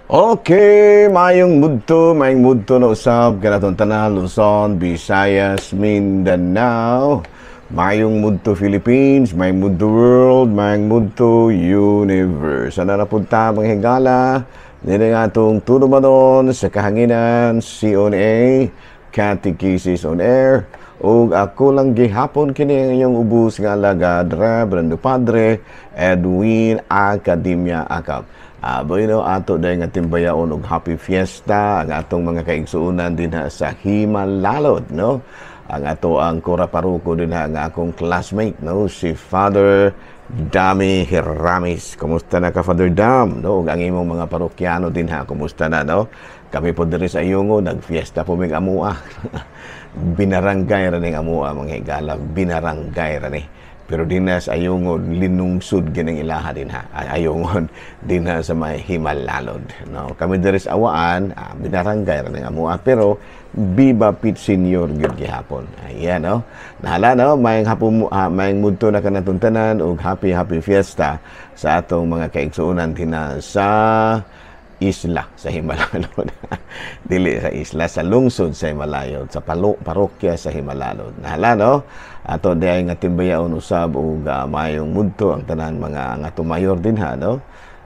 Okay, mayong mudto na usab kanatong tanan Luzon, Visayas, Mindanao. Mayong mudto Philippines, mayong mudto world, mayong mudto universe. Ano na punta mga higala? Nila nga itong tunumanon sa kahanginan, CONA, Catechesis on Air. O ako lang gihapon kini ang inyong ubus nga alagad, Reverendo Padre Edwin Academia Acap. Bueno, ato dahil nga timbayaon og happy fiesta ang atong mga kaigsuunan din ha sa Himalalod, no? Ang ato ang Kora Paruko din ha, ang akong classmate, no? Si Father Dami Hiramis. Kumusta na ka, Father Dam? No? Ang imong mga parokyano din ha, kumusta na, no? Kami po diri sa Iyongo, nagfiesta po mig amua. Binaranggay ra ning amua, mga higala, binaranggay ra ni. Pero din na sa Ayungon, linungsod ginang ilaha din ha. Ayungon, din na sa may Himalalod. No? Kami diri sa Awaan, binaranggay rin ang amua. Pero, Viva Pit Senior yun gihapon. Ayan, no? Nahala, no? Mayang mudto na kanatuntanan o happy fiesta sa atong mga kaigsuunan din na sa isla sa Himalalod. Dili sa isla, sa lungsod sa Himalayod, sa parokya sa Himalalod. Nahala, no? Ato diay nga timbayaon usab og mayong mudto ang tanan mga ang ato mayor din ha, no?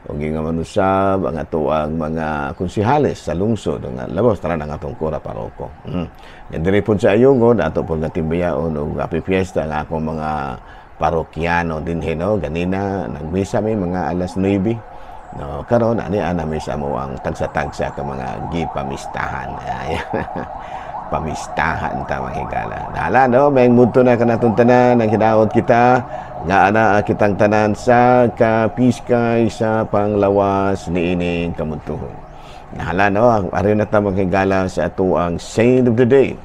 Og nga manusab ang ato ang mga konsehales sa lungsod nga labos tanan ang atong Kora Paroko. Yan diri pud sa Ayungon ato pud nga timbayaon og happy fiesta ang akong mga parokyano din no? Ganina nagmisa may mga alas 9. No, karon ani ana misa mo ang tagsa-tagsa ka mga gipamistahan. Pamistahan ta mga higala. Nahala, no? May mudto na kanatong tanan ang hinaot kita nga ana kitang tanan sa kapiskay sa panglawas ni ining kamudtuhon. Nahala, no? Ari na ta mga higala sa ato ang Saint of the Day.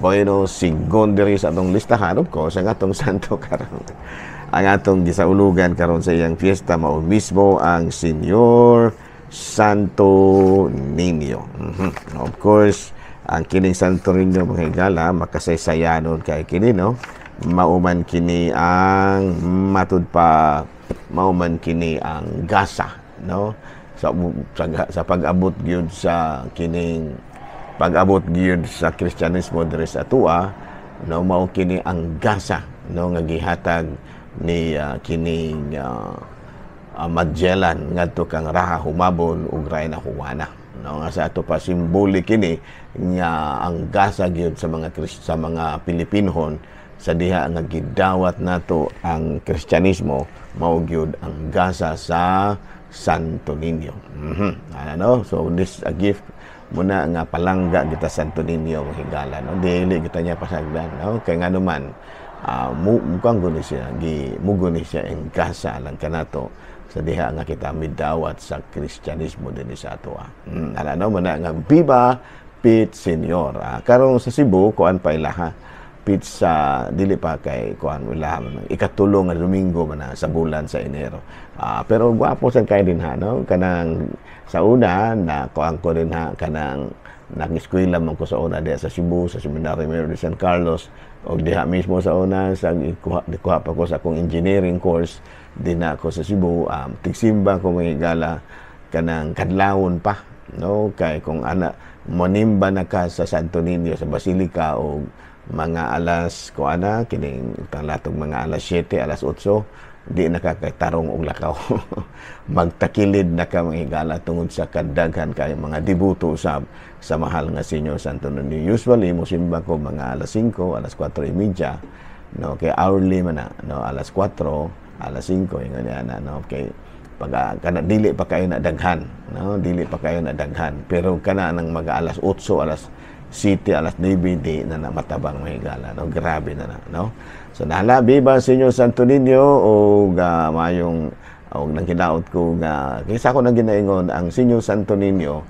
Bueno, sigon diri sa atong listahan, of course, ang atong santo karon. Ang atong gisaulugan karon sa iyang fiesta mao mismo ang Senyor Santo Niño. Of course, ang kining Santo Niño mga higala makasaysayanon kay kini, no? Mauman kini ang matud pa, mauman kini ang gasa, no? Sa pag-abot gyud sa kining pag-abot gyud sa Kristyanismo diri sa atua, no? Mao kini ang gasa, no? Nga gihatag ni kining Magellan ngadto kang Raha Humabon ug Reyna Juana, no? Nga sa ato pa simbolik kini nga ang gasa gyud sa mga Pilipinhon sa diha nga gidawat nato ang Kristyanismo mao gyud ang gasa sa Santo Niño. Ano, so this a gift muna nga palangga kita Santo Niño higala, no? Dili kita niya pasagdan, no? Kay nga naman mukhang guni siya ang gasa lang kanato sa diha nga kita midawat sa Kristyanismo din sa ato. Ano man nga Viva Pit Senior. Karong sa Cebu kuan pa ilaha pit sa dili pa kay kuan ilaha ikatulong nga Domingo man sa bulan sa Enero. Pero gwapo sad kay din ha, no? Kanang sa una na kuan ko din ha kanang nag-eskwela man ko sa una diha sa Cebu sa Seminaryo Mayor de San Carlos o diha mismo sa una sa kuha pa ko sa akong engineering course din ako sa Cebu. Tigsimba ko mga higala kanang kadlawon pa, no? Kay kung ana monimba na ka sa Santo Niño sa Basilica o mga alas kuana kining latong mga alas 7 alas 8 di nakakaitarong og lakaw. Magtakilid na ka mga higala tungod sa kadaghan kay mga debuto sa mahal nga Senyor Santo Niño. Usually mo simba ko mga alas 5 alas 4:30, no? Kay hourly man na, no? Alas 4 alas 5 ingon na, no? Kay pag kana dili pa kayo na daghan, no? Dili pa kayo na daghan, pero kana nang mga alas 8 alas 7 alas 9 di na matabang mga higala, no? Grabe na, no? So nahala, Viva Senyor Santo Niño o mayong nang kinaot ko nga kaysa ko nang ginaingon ang Senyor Santo Niño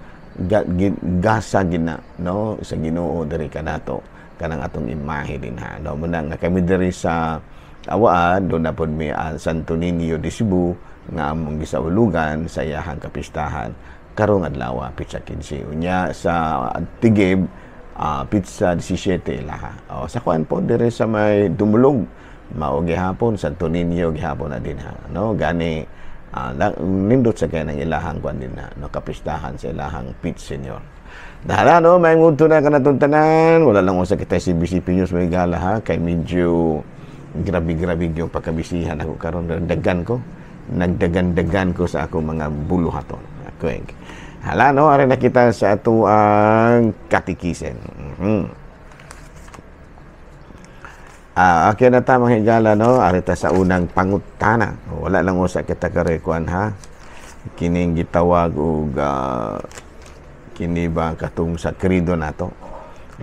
gasa gina, no? Sa Ginoo diri kanato kanang atong imahe din ha, no? Muna nga kami diri sa Awaan do na pod mi Santo Niño de Cebu nga among gisaulugan sa iyahang kapistahan karong adlaw pizza 15 unya sa Tigib pizza 17 laha. Sa kuan po dire sa may Dumulog mao gihapon Santo Niño gihapon na din ha, no? Gani Nindot sa kaya ng ilahang kwan din na kapistahan sa ilahang Pete Senior. Dahil may ngunto na kanatuntanan, wala lang sa kita si BCP News may gala ha, kay medyo grabe-grabe yung pagkabisihan ako karon nagdagan ko sa ako mga buluhaton. Hala ari na kita sa ato ang katikisen. Okay na tamang higala arita sa unang pangutana. Wala lang usa kita karekuan ha. Kining gitawag og kini ba katong sa krido nato.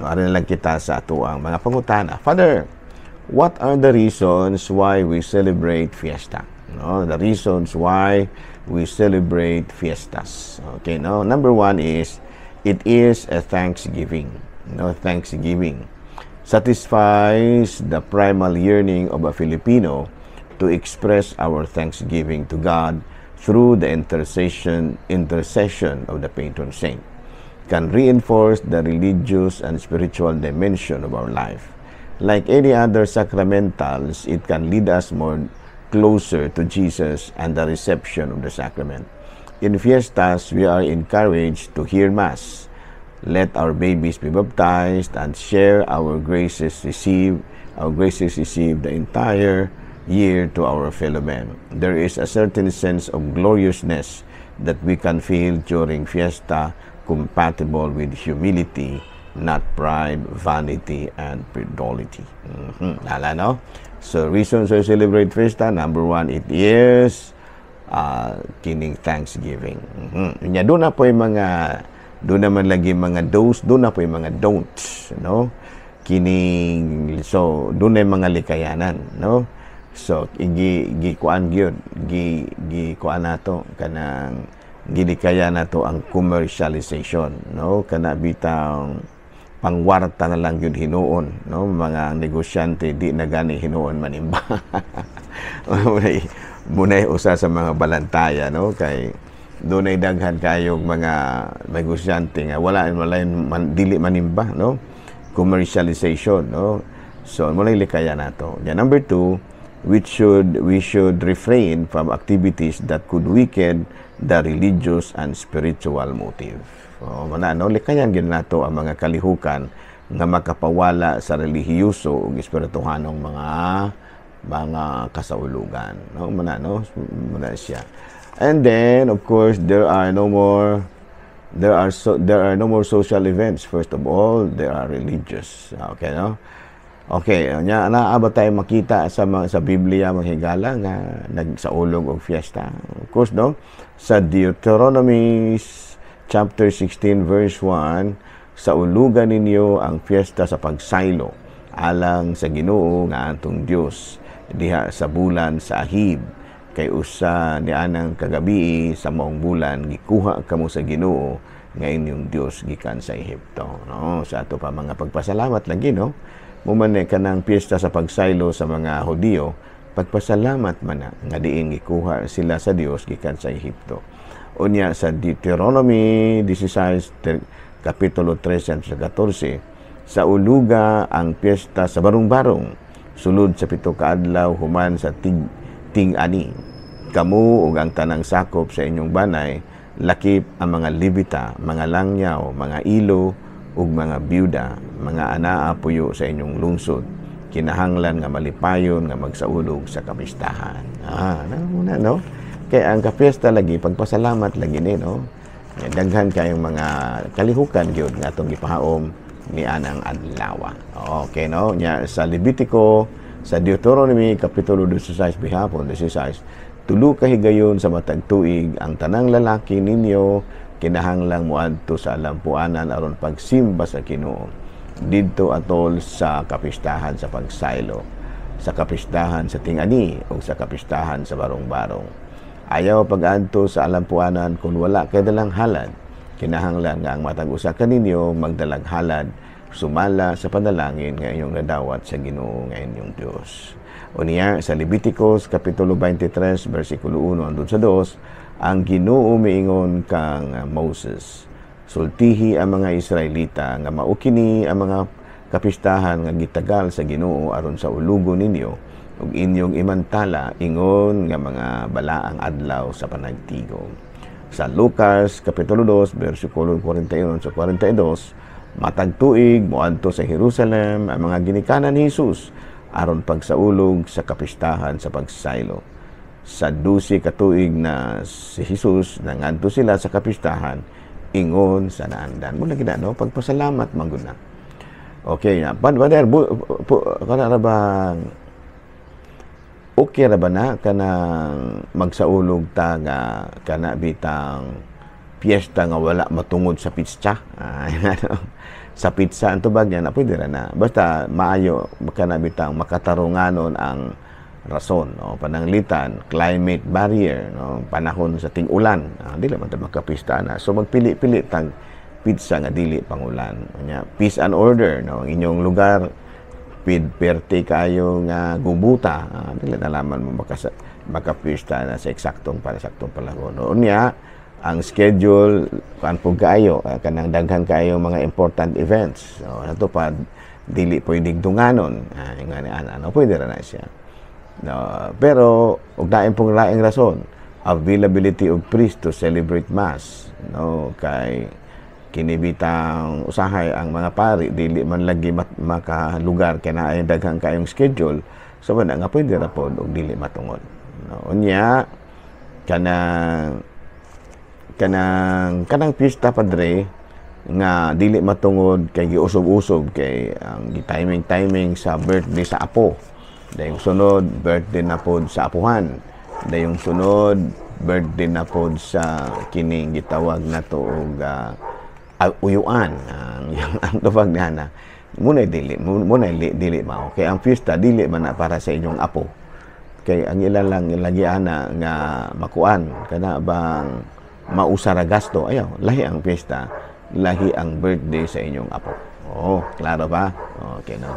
Ari na lang kita sa ato ang mga pangutana. Father, what are the reasons why we celebrate fiesta? The reasons why we celebrate fiestas. Okay, number one is it is a thanksgiving. Thanksgiving satisfies the primal yearning of a Filipino to express our thanksgiving to God through the intercession of the patron saint. Can reinforce the religious and spiritual dimension of our life. Like any other sacramentals, it can lead us more closer to Jesus and the reception of the sacrament. In fiestas, we are encouraged to hear Mass. Let our babies be baptized and share our graces received the entire year to our fellow men. There is a certain sense of gloriousness that we can feel during fiesta, compatible with humility, not pride, vanity, and credulity. So, reasons to celebrate fiesta, number one, it is kining Thanksgiving. Doon na po yung mga doon naman lagi mga do's, doon na po yung mga don'ts, kining, so doon na yung mga likayanan, so gikuan gyud gikuan nato kanang gilikaya nato ang commercialization, kana bitang pangwarta na lang yun hinuon, mga negosyante di na gani hinuon manimba. Munay usa sa mga balantaya, kay doon ay daghan kayong mga negosyante nga wala dili manimba, commercialization, so muna likaya nato. Number two, we should refrain from activities that could weaken the religious and spiritual motive. Likayan gid nato ang mga kalihukan nga makapawala sa relihiyoso ug espirituhanong mga kasaulugan. Muna siya. And then, of course, there are no more social events. First of all, there are religious. Okay, Okay, naabot tayo makita sa Biblia maghigala nga nagsaulog og fiesta. Of course, sa Deuteronomy chapter 16 verse 1, saulugan ninyo ang fiesta sa pagsaylo alang sa Ginoo nga atong Dios diha sa bulan sa Ahib. Kay usa ni anang kagabi sa maong bulan gikuha kamo sa Ginoo nga inyong Dios gikan sa Ehipto. Sa ato pa mga pagpasalamat lagi, Mumanay kanang piyesta sa pagsaylo sa mga Hudiyo, pagpasalamat man nga diin gikuha sila sa Dios gikan sa Ehipto. Unya sa Deuteronomy 16 kapitulo 13 sa 14, sa uluga ang piyesta sa barong-barong sulod sa 7 ka adlaw human sa ting-ani. Kamu ug ang tanang sakop sa inyong banay, lakip ang mga Levita, mga langyaw, mga ilo, ug mga byuda, mga anaa puyo sa inyong lungsod. Kinahanglan nga malipayon nga magsaulog sa kapistahan. Muna, Kaya ang kapiesta lagi, pagpasalamat lagi ni, Daghan kayong mga kalihukan gyud nga atong gipahaom ni anang adlaw. Okay, Nya sa Levitico, sa Deuteronomy kapitulo 16 bihapon 16, tulo ka higayon sa matag tuig ang tanang lalaki ninyo kinahanglang moadto sa lampuanan aron pagsimba sa Ginoo didto atol sa kapistahan sa pagsaylo, sa kapistahan sa ting-ani o sa kapistahan sa barong-barong. Ayaw pag-adto sa lampuanan kung wala kay dalang halad. Kinahanglan nga ang matag usa kaninyo magdalag halad sumala sa panalangin nga inyong nadawat sa Ginoo nga inyong Dios. Unya sa Leviticus kapitulo 23 bersikulo 1 andun sa 2, ang Ginoo miingon kang Moses, sultihi ang mga Israelita nga maukini ang mga kapistahan nga gitagal sa Ginoo aron sa ulugo ninyo ug inyong imantala ingon nga mga balaang adlaw sa panagtigom. Sa Lucas kapitulo 2 bersikulo 41 sa 42, matag tuig moadto sa Jerusalem ang mga ginikanan ni Hesus aron pagsaulog sa kapistahan sa pagsaylo. Sa 12 ka tuig na si Hesus nangadto sila sa kapistahan ingon sa naandan. Muna gina no pagpasalamat man gud na. Okay na. Pader kana ra ba okay ra ba na kanang magsaulog ta nga kana bitang piyesta nga wala matungod sa pizza. Sa pizza ang tubag niya na pwede ra na. Basta maayo kana bitang makatarunganon ang rason, no? Pananglitan, climate barrier, no? Panahon sa ting-ulan, dili man ta makapista na. So magpili-pili tag pizza nga dili pangulan. Nya peace and order, no? Ang inyong lugar perte kayo nga gubuta, dili nalaman mo makapista na sa eksaktong panahon. Unya ang schedule kan pug kaayo kanang daghan kaayo mga important events. So nato pa dili pwedeng dunganon. Ano pwede ra na siya. No, pero ug dain pong laing rason, availability of priest to celebrate mass, no, kay kinibitang usahay ang mga pari dili man lagi makalugar kay naay daghang kayong schedule, so wala nga pwede ra pod og dili matungod. No, unya kanang pista padre nga dili matungod kay giusob-usob kay ang timing sa birthday sa apo. Dayong sunod birthday na pod sa apuhan. Dayong sunod birthday na pod sa kining gitawag nato og uyuan. Ang tawag niya muna dili mao kay ang fiesta dili man na para sa inyong apo. Kay ang ilalang ilagiana nga makuan kana bang mausara gasto, ayaw, lahi ang fiesta, lahi ang birthday sa inyong apo. Oh, klaro ba? Okay, no?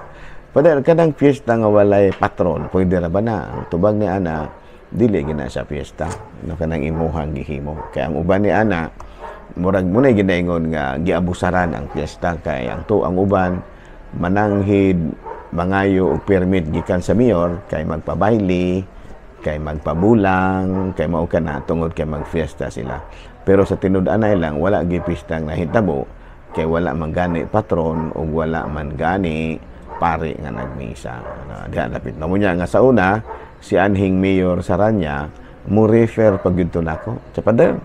Pero kadang fiesta nga walay patron, pwede ra ba na? Ang tubag ni ana, dili gina sa fiesta, no kanang imuhang gihimo. Kaya ang uban ni ana, murag muna ginaingon nga giabusaran ang fiesta kay ang uban mananghid mangayo og permit gikan sa mayor kay magpabaili, kay magpabulang, kay mao kana tungod kay magfiesta sila. Pero sa tinud-anay lang wala gipistang nahitabo kay wala man gani patron o wala man gani pari nga nagmisa. Diha lapit na mo niya nga sa una si anhing mayor Saranya mo refer pag yun nako. Sa pader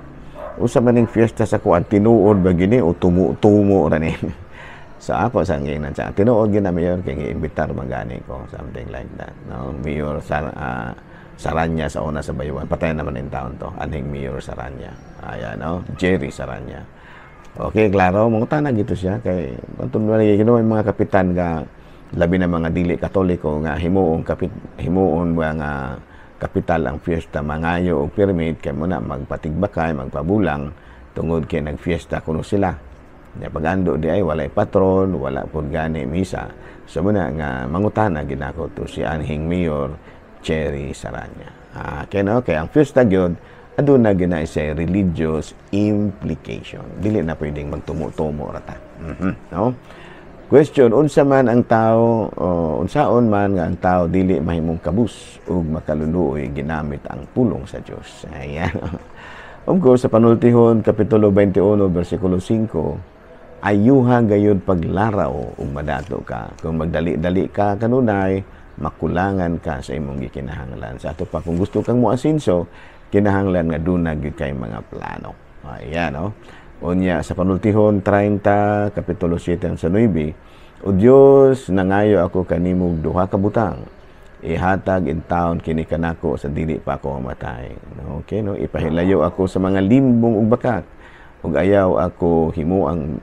usa maning fiesta sa kuan tinuod ba gini o tumo ra ni. Sa ako sa nginan sa tinuod gina mayor kay giimbitar magani ko something like that. No, mayor Saranya sa una sa Bayuan. Patay naman yung taon to. Anhing mayor Saranya. Ayan, no? Jerry Saranya. Okay, klaro. Mga tanag ito siya. Kay, yung mga kapitan nga, labi na mga dili katoliko nga himuon mga kapital ang fiesta mangayo o permit kay muna magpatigbakay, magpabulang tungod kay nagfiesta kuno sila. Ya pagando di ay walay patron, wala pud gani misa. So muna nga mangutana ginako to si anhing mayor Jerry Saranya. Kaya ang fiesta gyud aduna gina say religious implication. Dili na pwedeng magtumo-tumo rata. No? Question, unsa man ang tao unsaon man nga ang tao dili mahimong kabus ug makalunuoy ginamit ang pulong sa Dios. Ayan. Of course, sa panultihon kapitulo 21 bersikulo 5, ayuha gayud paglaraw ug madato ka. Kung magdali-dali ka kanunay, makulangan ka sa imong gikinahanglan. Sa ato pa kung gusto kang moasinso, kinahanglan nga dunag gyud kay mga plano. Ayan, no? Unya sa panultihon 30 kapitulo 7 sa 9, O Dios, nangayo ako kanimog duha ka butang. Ihatag in taon kini kanako sa dili pa ako mamatay. Okay, no? Ipahilayo ako sa mga limbong ug bakat. Ug ayaw ako himuang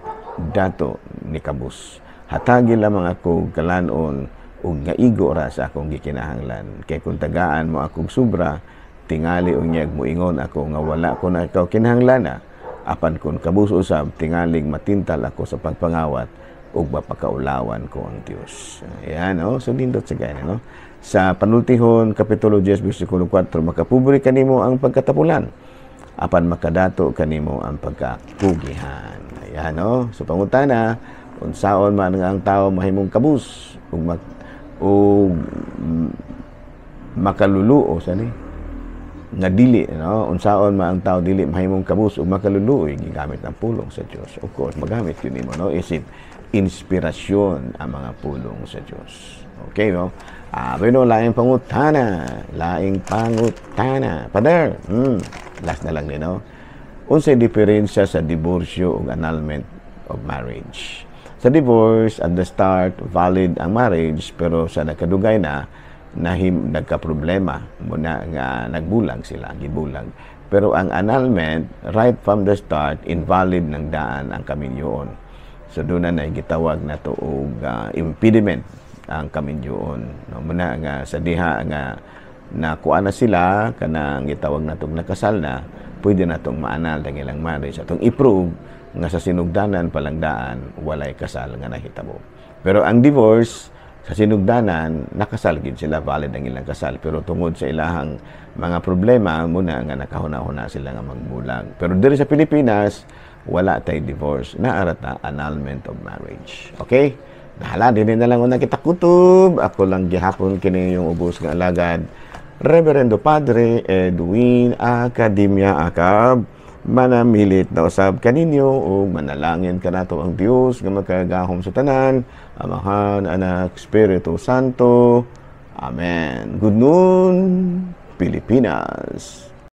dato ni kabus. Hatagi lamang ako kalanon ug gaigo ra sa akong gikinahanglan. Kay kung tagaan mo akong sobra, tingali unyag moingon ako nga wala ko na ikaw kinahanglan. Apan kung kabus usab, tingaling matintal ako sa pagpangawat ug mapakaulawan ko ang Dios. Ayan, no? So nindot sa gani, no? Sa panultihon kapitulo 10 bersikulo 4, makapubri kanimo ang pagkatapulan, apan makadato kanimo ang pagkapugihan. Ayan, no? So pangutana, unsaon man nga ang tao mahimong kabus ug makaluluo sa ni nga dili, no, unsaon man ang tao dili mahimong kabus ug makaluluoy gigamit ang pulong sa Dios. Of course magamit yun nimo, no, isip inspirasyon ang mga pulong sa Dios. Okay, no? Pero laing pangutana, Father, last na lang din, no? Unsay diferensya sa diborsyo ug annulment of marriage? Sa divorce, at the start, valid ang marriage, pero sa nakadugay na nagka-problema muna nga nagbulag sila, gibulag. Pero ang annulment, right from the start, invalid ng daan ang kaminyoon. So doon na gitawag na to og impediment ang kaminyoon. No, muna nga sa diha nga nakuha na sila, kanang gitawag na itong nakasal na, pwede na itong maanal ng ilang marriage. Atong i-prove nga sa sinugdanan palang daan, walay kasal nga nahitabo. Pero ang divorce, sa sinugdanan, nakasal gid sila, valid ang ilang kasal. Pero tungod sa ilahang mga problema, muna nga nakahuna-huna sila nga magbulag. Pero diri sa Pilipinas, wala tay divorce. Naarat na annulment of marriage. Okay? Nahala, din na lang una kita kutob. Ako lang gihapon kini yung ubos nga alagad. Reverendo Padre Edwin Academia Acab. Manamilit na usab kaninyo o manalangin ka nato ang Dios nga magkagahom sa tanan, Amahan, Anak, Espiritu Santo. Amen. Good noon, Pilipinas.